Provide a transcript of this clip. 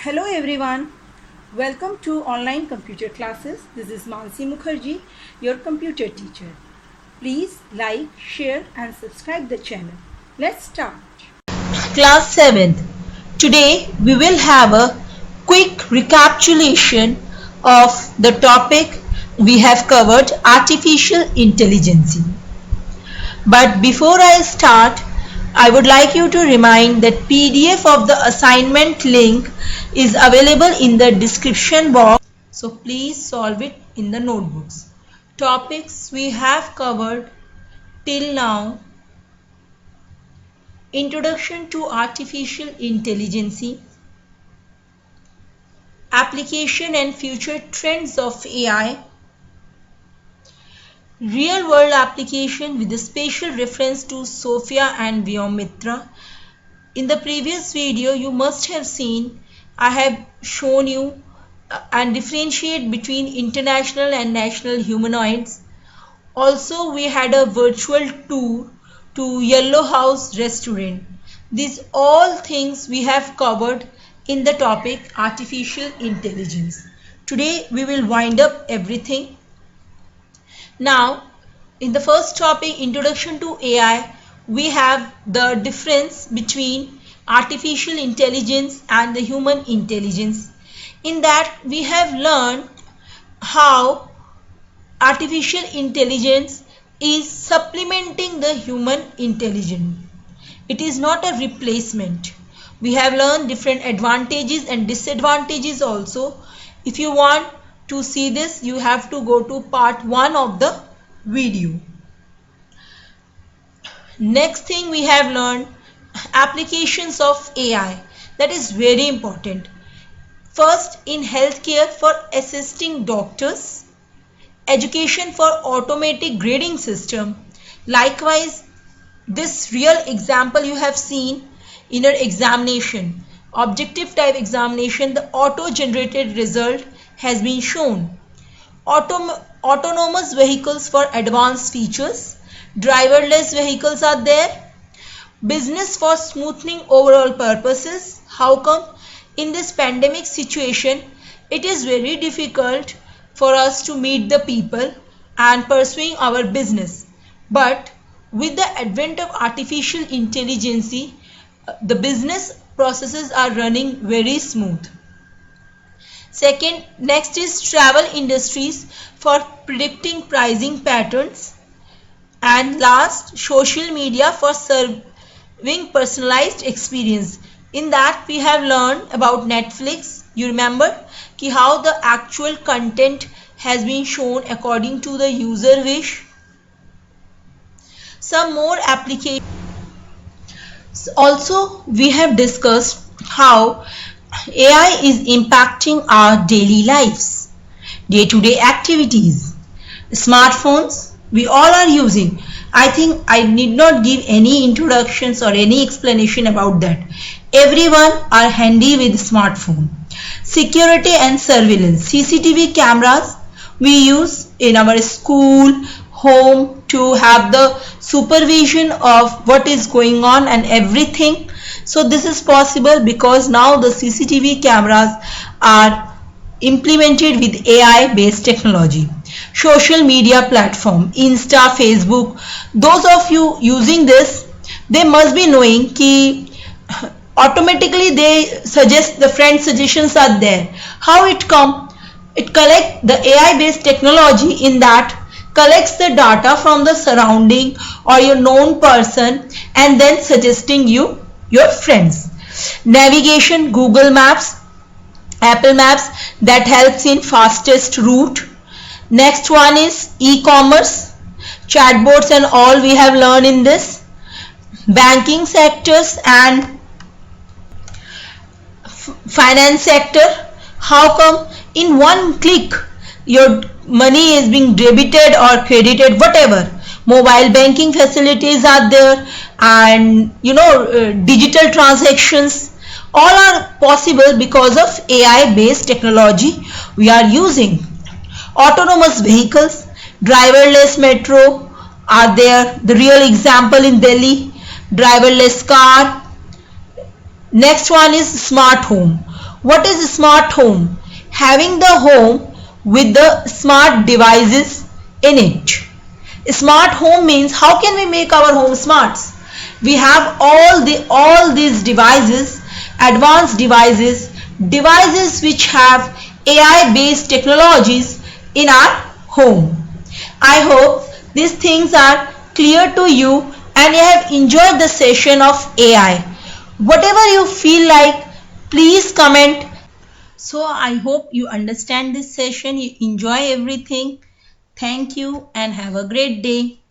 Hello everyone, welcome to online computer classes. This is Mansi Mukherjee, your computer teacher. Please like, share and subscribe the channel. Let's start. Class 7th. Today we will have a quick recapitulation of the topic we have covered, artificial intelligence. But before I start, I would like you to remind that PDF of the assignment link is available in the description box. So please solve it in the notebooks. Topics we have covered till now: Introduction to Artificial Intelligence, Application and Future Trends of AI, Real World Application with a special reference to Sophia and Vyomitra. In the previous video you must have seen I have shown you and differentiate between international and national humanoids. Also we had a virtual tour to Yellow House restaurant. These all things we have covered in the topic artificial intelligence. Today we will wind up everything. Now in the first topic, introduction to AI, we have the difference between artificial intelligence and the human intelligence. In that we have learned how artificial intelligence is supplementing the human intelligence. It is not a replacement. We have learned different advantages and disadvantages also. If you want to see this, you have to go to part 1 of the video. Next thing we have learned, applications of AI. That is very important. First, in healthcare for assisting doctors, education for automatic grading system. Likewise, this real example you have seen in your examination, objective type examination, the auto-generated result has been shown. Autonomous vehicles for advanced features, driverless vehicles are there. Business for smoothing overall purposes. How come? In this pandemic situation, it is very difficult for us to meet the people and pursuing our business. But with the advent of artificial intelligence, the business processes are running very smooth. Second, next is travel industries for predicting pricing patterns. And last, social media for serving personalized experience. In that we have learned about Netflix. You remember how the actual content has been shown according to the user wish. Some more applications. Also we have discussed how AI is impacting our daily lives, day-to-day activities. Smartphones we all are using. I think I need not give any introductions or any explanation about that. Everyone are handy with smartphone. Security and surveillance. CCTV cameras we use in our school, home to have the supervision of what is going on and everything. So this is possible because now the CCTV cameras are implemented with AI based technology. Social media platform, Insta, Facebook, those of you using this, they must be knowing ki automatically they suggest, the friend suggestions are there. How it come? It collect the AI based technology, in that collects the data from the surrounding or your known person and then suggesting you your friends. Navigation, Google Maps, Apple Maps, that helps in fastest route. Next one is e-commerce, chatbots and all we have learned in this. Banking sectors and finance sector. How come? In one click your money is being debited or credited, whatever. Mobile banking facilities are there, and digital transactions all are possible because of AI based technology we are using. Autonomous vehicles, driverless metro are there, the real example in Delhi. Driverless car. Next one is smart home. What is a smart home? Having the home with the smart devices in it. Smart home means how can we make our home smart? We have all these devices, advanced devices, devices which have AI based technologies in our home. I hope these things are clear to you and you have enjoyed the session of AI. Whatever you feel like, please comment. So I hope you understand this session, you enjoy everything. Thank you and have a great day.